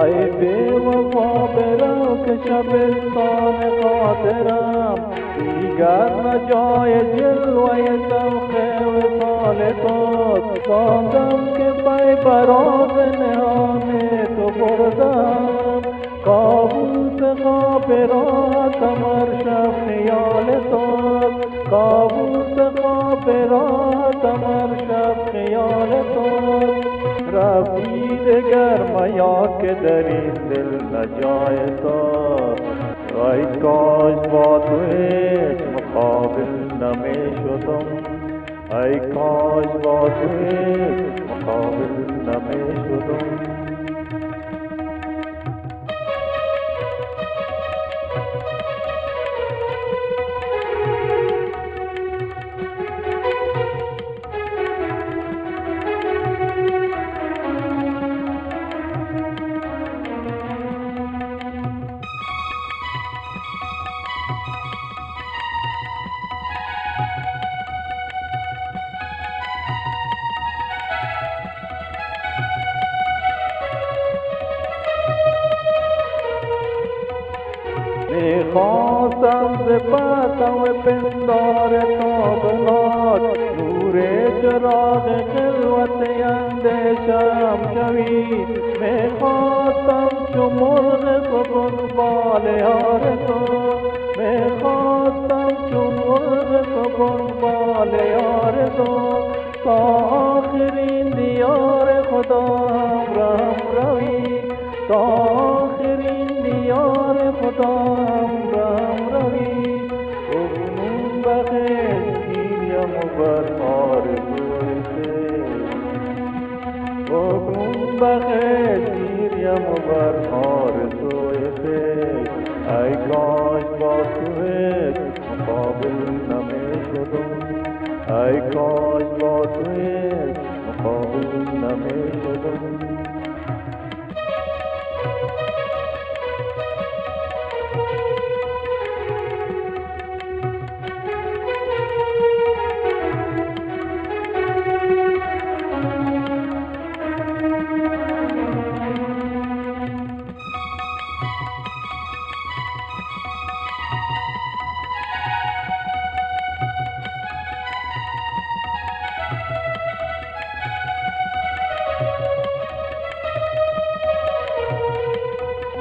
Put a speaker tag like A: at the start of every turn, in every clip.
A: ای بی وفا برو که شبستان خاطرم دیگر نجای جلوه ذوق وصال توست. باندم که پی براز نهان تو بردم کابوس خواب راحتم هر شب خیال توست. کابوس خواب راحتم هر شب خیال توست. رفتی دگر میا که در این دل نجای توست. ای کاش با تو هیچ مقابل نمی شدم. ای کاش با تو هیچ مقابل نمی شدم. میخواستم ز پرتو پندار تابناک نور چراغ خلوت اندیشم شوی. میخواستم چو مرغ سبکبال آرزو. میخواستم چو مرغ سبکبال آرزو تا آخرین دیار خدا همراهم روی. تا آخرین دیار خدا همراهم روی. اکنون بخش گیریم و بر آرزوی خویش. اکنون بخش گیریم و بر آرزوی خویش. ای کاش با تو هیچ مقابل نمی شدم. ای کاش با تو هیچ مقابل نمی شدم.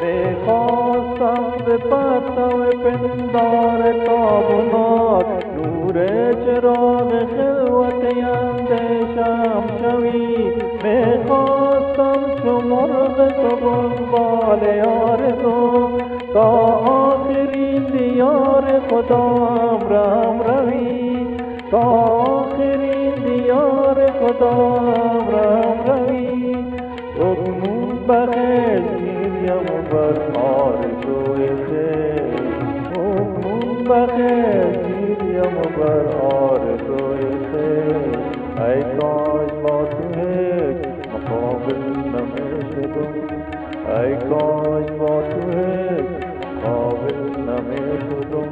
A: میخواستم ز پرتو پندار تابناک نور چراغ خلوت اندیشم شوی. میخواستم چو مرغ سبکبال آرزو تا آخرین دیار خدا همراهم روی. تا آخرین دیار خدا همراهم روی. اکنون بخش گیریم و بر آرزوی خویش. اکنون بخش گیریم و بر آرزوی خویش. ای کاش با تو هیچ مقابل نمی شدم. ای کاش با تو هیچ مقابل نمی شدم.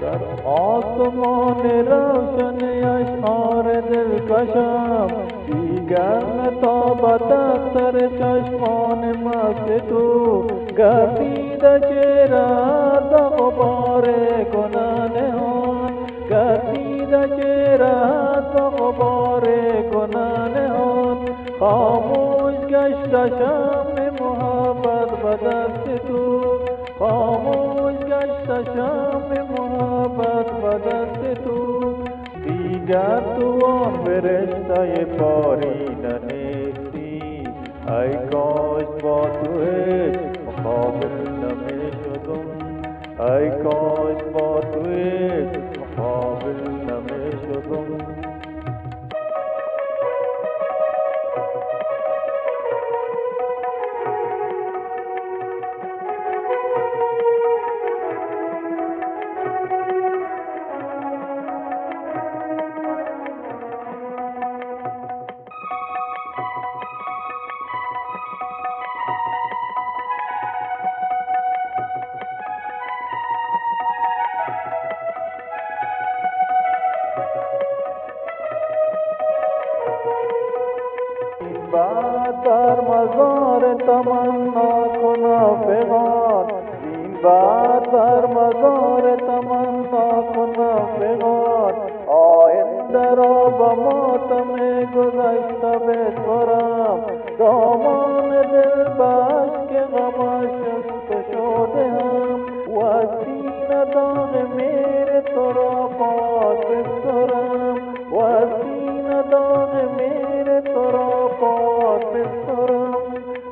A: در آسمان روشن اشعار دلکشم دیگر نتابد اختر چشمان مست تو. گردیده چهره از غبار گناه نهان. گردیده چهره از غبار گناه نهان. خاموش گشته شمع محبت به دست تو. خاموش گشته شمع محبت به دست تو. دیگر تو آن فرشته پارینه نیستی. ای کاش با تو هیچ مقابل نمی شدم. ای کاش با تو هیچ مقابل نمی شدم. तमन्ना कुना फिगार तीन बार बर मजार तमन्ना कुना फिगार आइंदा रा बमातम गुज़श्ता बेसुराम दामान दिल बाश के गमाशस्त शोदे हम वसीन दाग मेरे तोरा पाक बेसुराम वसीन दाग मेरे तोरा पाक बेसुराम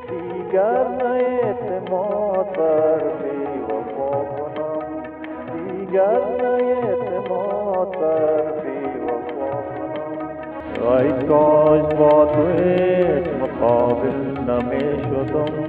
A: دیگر اعتماد بر بی‌وفا کنم دیگر اعتماد بر بی‌وفا کنم ای کاش با تو هیچ مقابل نمی شدم